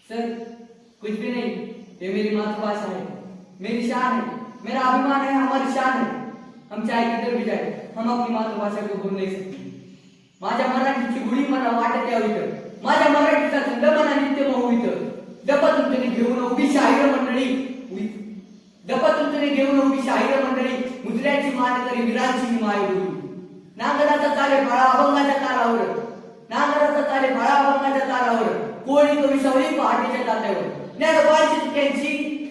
Sir कुछ भी नहीं, ये मेरी मातृभाषा है, मेरी शान है, मेरा अभिमान है, हमारी शान है। हम चाहे किधर भी जाए, हम अपनी मातृभाषा को भूल नाही सकते. माझ्या मराठीची गुढी मला वाटत यावी तर, माझ्या मराठीचा थंड मना नित्य मोहित. दपतुंतने घेऊन उभी शाहीर मंडळी, दपतुंतने घेऊन उभी शाहीर मंडळी, मुद्र्याची मान करी विराची माय बोलू. नांगराचा चाले फाळा अभंगाच्या तालावर, नांगराचा चाले फाळा अभंगाच्या तालावर, कोळी कवी सवळी पहाटेच्या तात्यावर. ज्ञानोबाची तुक्यांची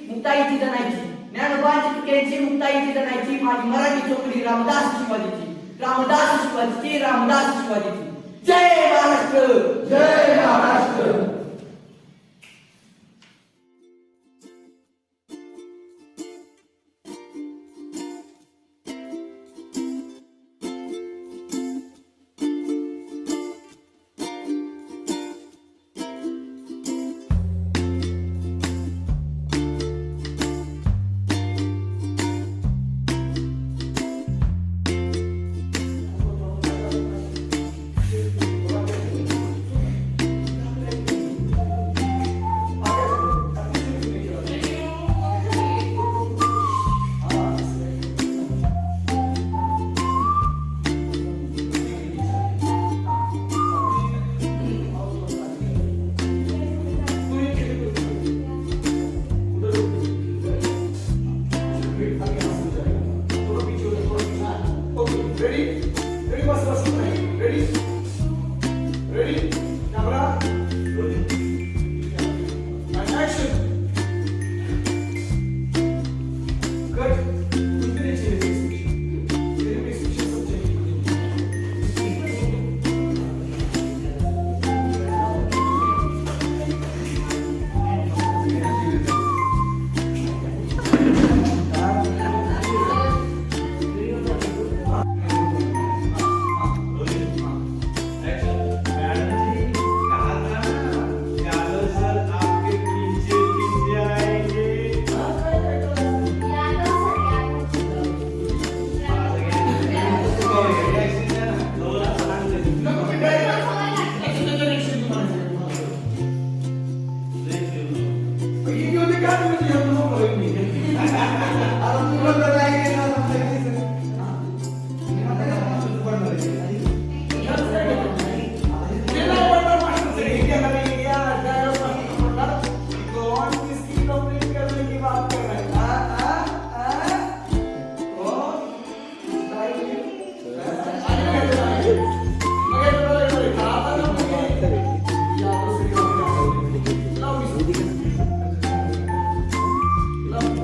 मुक्ताईची जनायची, ज्ञानोबाची तुक्यांची मुक्ताईची जनायची. माझी मराठी चोकडी रामदास शिवाजीची, रामदास शिवाजीची, रामदास शिवाजीची. जय महाराष्ट्र, जय महाराष्ट्र.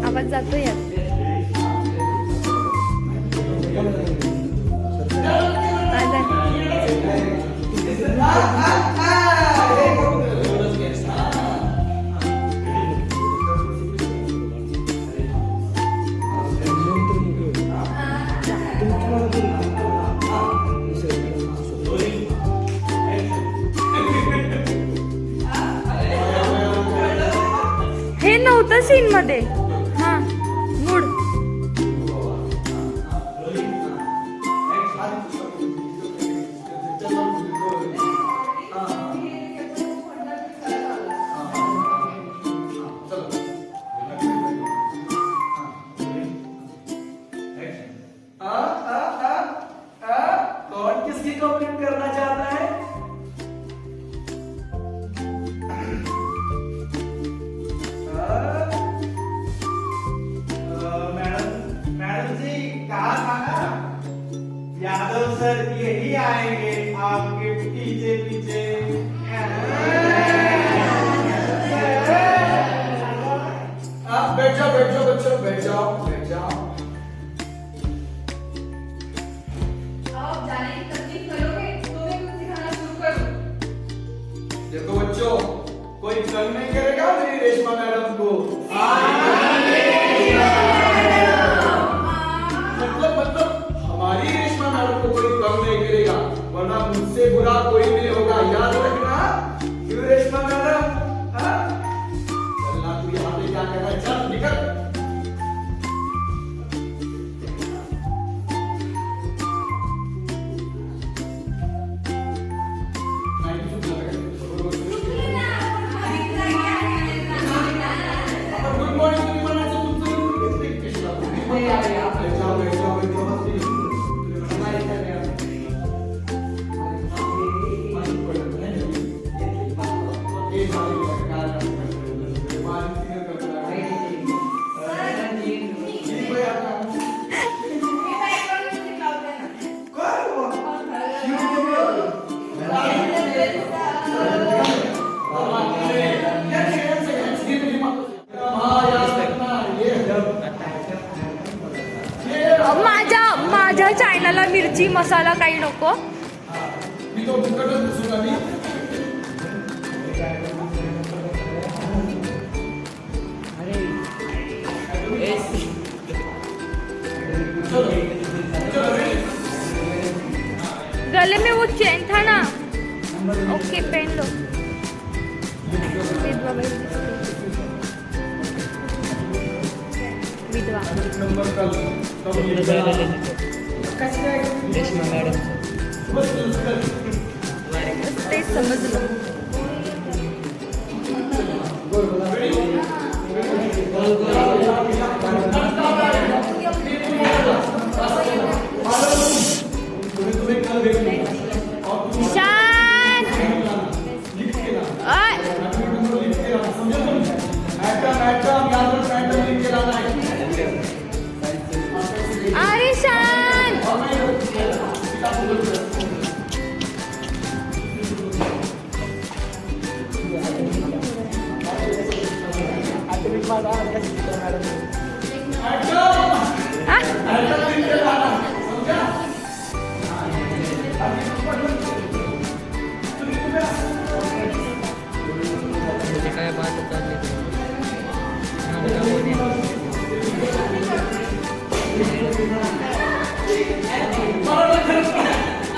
आवाज जातोय यात. हे नव्हतं सीन मध्ये. हा मूड कौन किसकी कंप्लेंट करना चाहता है? मैडम जी कहा था ना, यादव सर यही आएंगे आपके पीछे पीछे. आप बैठ जाओ, बैठ जाओ बच्चों, बैठ जाओ, बैठ जाओ. आप जाने की तकलीफ करोगे तो मैं कुछ सिखाना शुरू कर दूं. देखो बच्चों, कोई कल नहीं करेगा मेरी रेशमा मैडम को. मतलब हमारी रेशमा मैडम को कोई कम नहीं करेगा, वरना मुझसे बुरा कोई नहीं होगा. याद रखना. क्यों रेशमा मैडम? चलना, तू यहाँ पे क्या कर रहा है? चल निकल. तुम्हें ना हमारी तरह मी background music लावते ना. माझ्या चॅनलला मिरची मसाला काही नको. मी तो बुकटच बसून आली. गले में वो चैन था ना. ओके पहन लो. विधवा बाई विधवा. नंबर कल ते समजलं. तुम्हें कल देखूंगा और तुम शांत. लिख के लाना. ओय. नंबर लिख के लाना. समझे तुम? एटम याद रखना. एटम लिख के लाना है. अरे शांत. और मैं किताब बोल रहा हूं.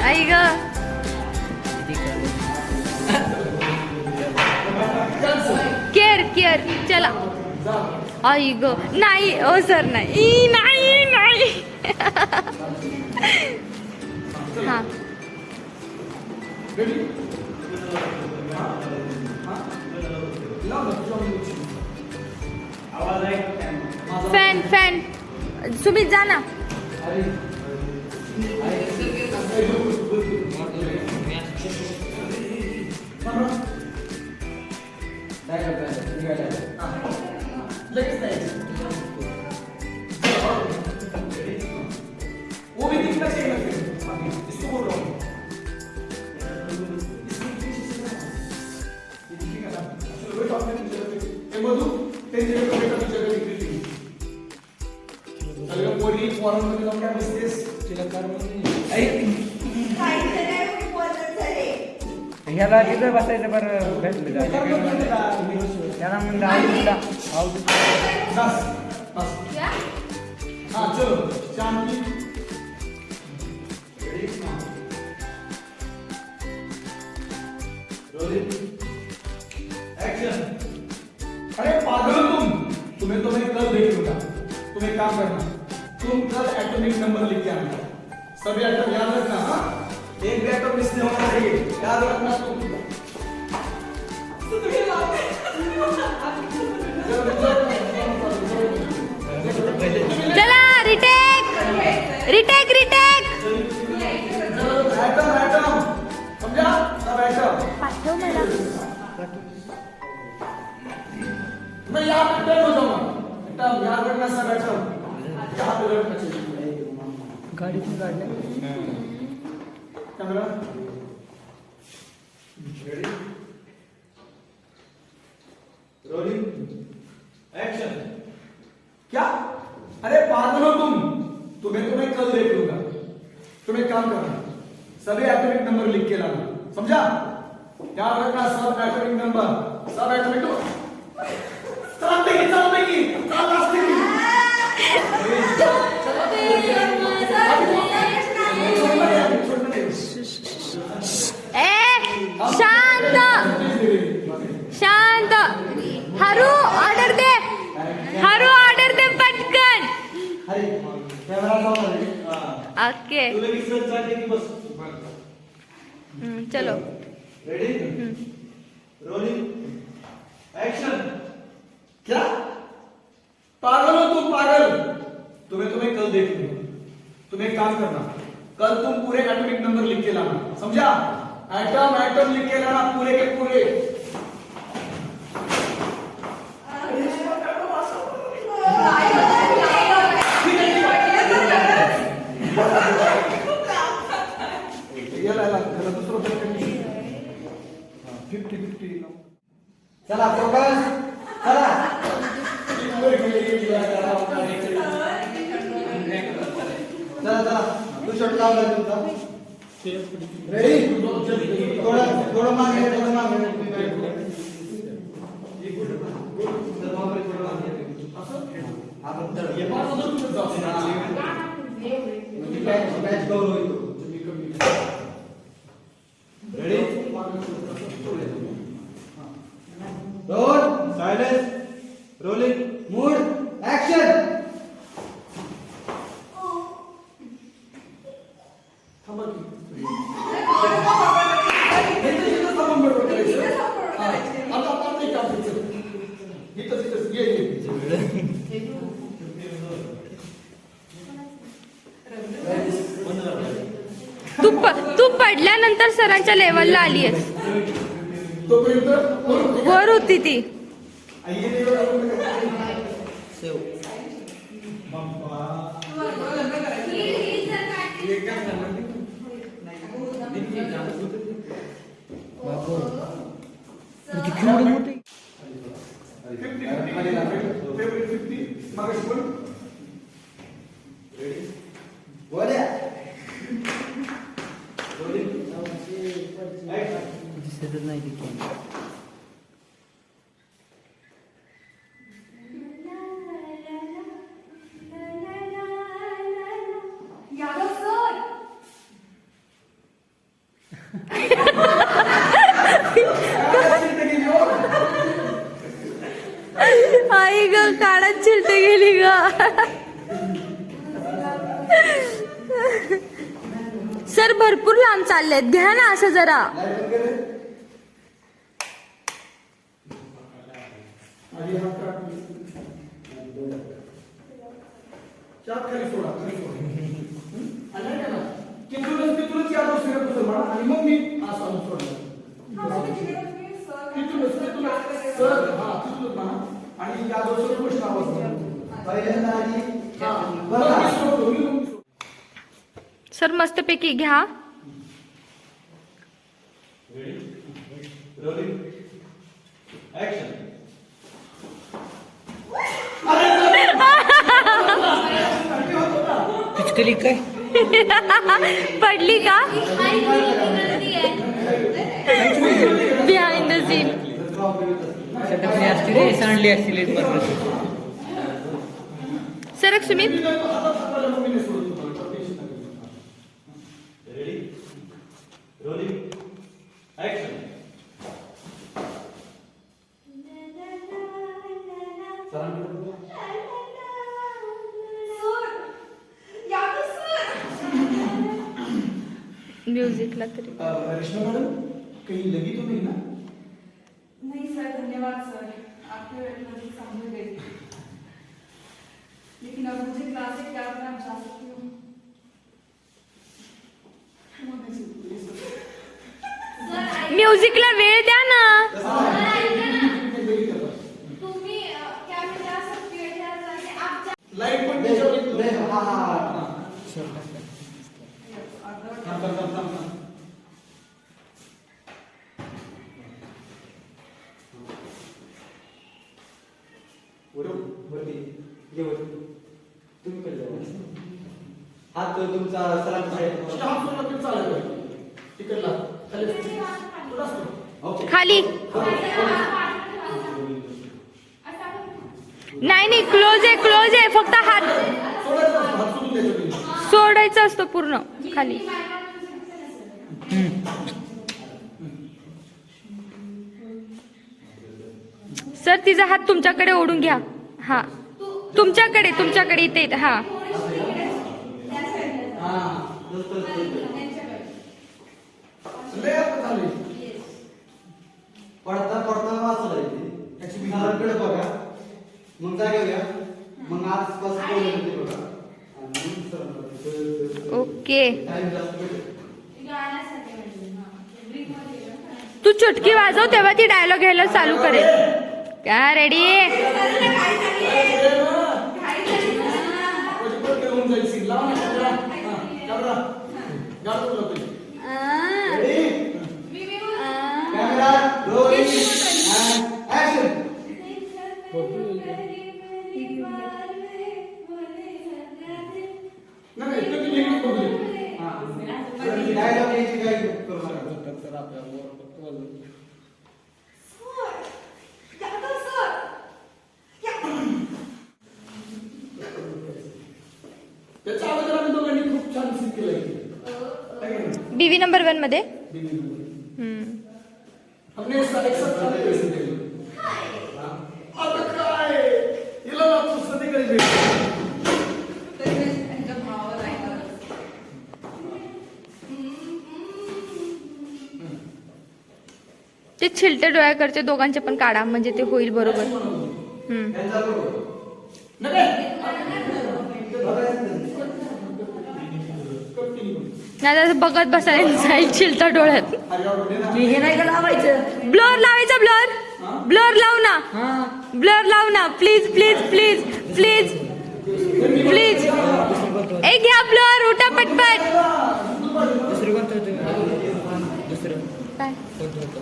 आई ग. केअर चला. आई ग. नाही ओ सर नाही. नाही हा. फॅन सुमित जा ना. वो भी दिखना चाहिए इसको बोल रहा हूँ. मधु ते पोरी फॉरममध्ये जाऊन काय बसतेस. ह्याला तिथं बसायचं बरं भेटलं त्याला म्हणलं हाँ चलो शांति. एक्शन. अरे पागल हो तुम्हें कल देख लूंगा. तुम एक काम करना. तुम कल एटॉमिक नंबर लिख के आना. सभी एटम याद रखना. हाँ एक भी एटम मिस नहीं होना चाहिए. याद रखना तुम. चला रिटेक. एटम समझा. सब एटम पाठव मला. मैं यहाँ पे टर्न हो जाऊंगा. एटम याद रखना. सब एटम यहाँ पे रखना चाहिए. गाडी पण काढल्या. Camera ready. Rolling action. क्या. अरे पागल हो तुम्हें कल देख लूंगा. तुम एक काम करना. सभी एटॉमिक नंबर लिख के लाना. समझा. याद रखना. सब एटॉमिक नंबर. सब एटॉमिक शांत. हरू ऑर्डर दे पटकन. ओके चलो. रेडी. Rolling action. क्या. पागल हो तुम. तुम्हें कल देख लूंगा. तुम एक काम करना. कल तुम पूरे एटॉमिक नंबर लिख के लाना. समझा. एटम लिख के लाना पूरे के पूरे. चला फोकस चला चला चला तू शॉट लावला तुमचा रेडी थोडं थोडं मागे थोडं मागे आपण बॅच कवर होईल ready roll silence rolling mood action तू पडल्यानंतर सरांच्या लेवलला आली आहेस. वर होती ती. यादव सर आई ग काढत चिलटे गेली ग. सर भरपूर लांब चाललेत, घ्या ना असं जरा. आणि मग मी असं सोडलं सर हा तिथूनच म्हणा आणि या दोन गोष्ट पहिल्यांदा सर मस्तपैकी घ्या. पिचकली काय पडली का बिहाइंड द सीन. असतील सांडली असतील सर सुमित म्युझिकला तरी रेश्मा मैडम कहीं लगी तो नहीं ना? नहीं सर, धन्यवाद सर, आपके मुझे समझ गई. लेकिन अब मुझे क्लास से क्या करना जा सकती हूँ. म्युझिकला वेळ द्या ना. तुम्ही क्या मैं जा सकती हूँ आप लाइट पण हात तुमचा खाली नाही नाही क्लोज आहे फक्त हात सोडायचा असतो पूर्ण खाली. सर तिचा हात तुमच्याकडे ओढून घ्या. हा तुमच्याकडे इथे हा. पडता पडता वाचलं त्याची बिहारकडे बघा मग जागे घ्या मग आसपास बघा. ओके तू चुटकी वाजव तेव्हा ती डायलॉग घ्यायला चालू करेल. का रेडी कॅमेरा रोलिंग नाही इतकं तुम्ही लिहिलं बघू दे. डायलॉग यायची काय करू नका. त्याच्या अगोदर आम्ही दोघांनी खूप छान सीन केलंय. आहे का नाही? बीवी नंबर 1 मध्ये बीबी नंबर. हम्म. आपने एक साथ खाली पैसे दिले. आता काय हिला ना तू सगळीकडे भेट. तरी मी त्यांच्या भावाला ऐकलं. ते छिलटे डोळ्याकडचे दोघांचे पण काढा म्हणजे ते होईल बरोबर. हम्म. त्यांचा बरोबर. नाही नाही तर बघत बसायला जाईल चिलता डोळ्यात. मी हे नाही का लावायचं. ब्लर लावायचा ब्लर. ब्लर लाव ना. हा ब्लर लाव ना please please please please please. ए घ्या ब्लर उठा पटपट. दुसरं कोणतं होतं? दुसरं काय कोणतं होतं?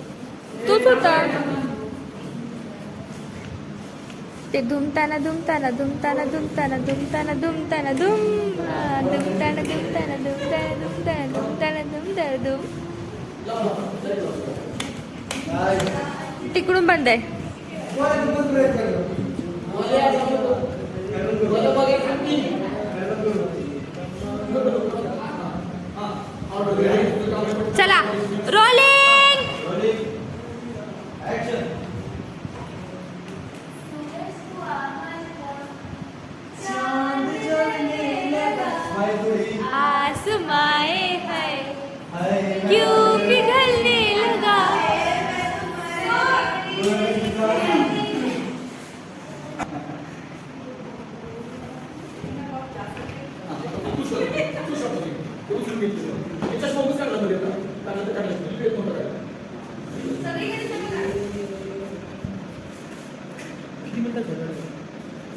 तूच होता ते धुमताना धुमताना धुमताना धुमताना धुमताना धुमताना धुम धुमताना धुमताना धुमताना धुमताना धुमताना धुमताना धुम. तिकडून बंद आहे. चला रोलिंग. आसमाए है क्यों पिघलने लगा. तू शोध. तू शोध.